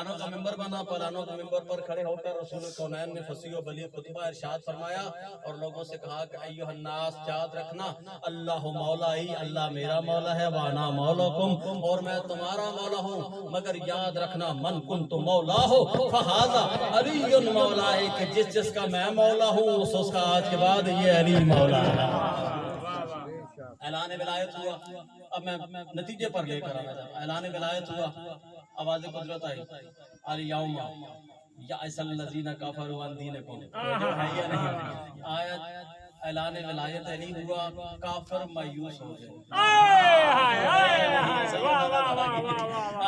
پہلوانوں کا ممبر بنا، پہلوانوں کے ممبر پر کھڑے ہو کر رسول کونین نے فصیح و بلیغ خطبہ ارشاد فرمایا اور لوگوں سے کہا کہ ایھا الناس، یاد رکھنا اللہ مولائی، اللہ میرا مولا ہے، وانا مولاکم، اور میں تمہارا مولا ہوں، مگر یاد رکھنا من کنت مولا ہو فہذا علی مولائی، کہ جس کا میں مولا ہوں اس کا آج کے بعد یہ علی مولا ہے۔ اعلان ولایت ہوا، اب میں نتیجے پر لے کر آنا چاہتا ہوں۔ اعلان ولایت ہوا، آواز قدرت آئی، الیوم یئس الذین کفروا من دینکم، ہے یا نہیں؟ آیت اعلان ولایت نہیں ہوا، کافر مایوس ہو گئے۔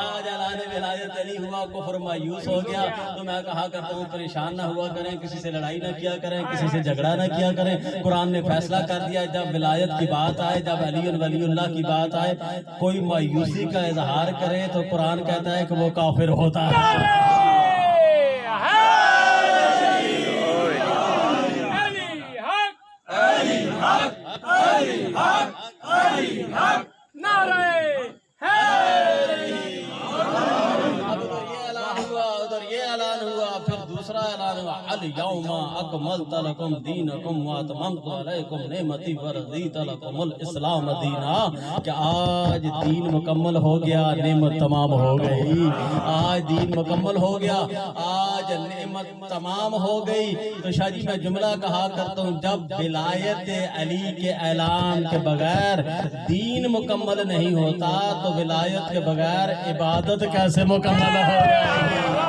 آج اعلان ولایت نہیں ہوا، کفر مایوس ہو گیا۔ تو میں کہا کرتا ہوں پریشان نہ ہوا کریں، کسی سے لڑائی نہ کیا کریں، کسی سے جھگڑا نہ کیا کریں۔ قرآن نے فیصلہ کر دیا جب ولایت کی بات آئے، جب علی ولی اللہ کی بات آئے، کوئی مایوسی کا اظہار کرے تو قرآن کہتا ہے کہ وہ کافر ہوتا ہے۔ الیوم اکملت لکم دینکم واتممت علیکم نعمتی ورضیت لکم الاسلام دینا، کہ آج دین مکمل ہو گیا، نعمت تمام ہو گئی۔ آج دین مکمل ہو گیا، آج نعمت تمام ہو گئی۔ تو شاہ جی میں جملہ کہا کرتا ہوں، جب ولایت علی کے اعلان کے بغیر دین مکمل نہیں ہوتا تو ولایت کے بغیر عبادت کیسے مکمل ہو جائے گی؟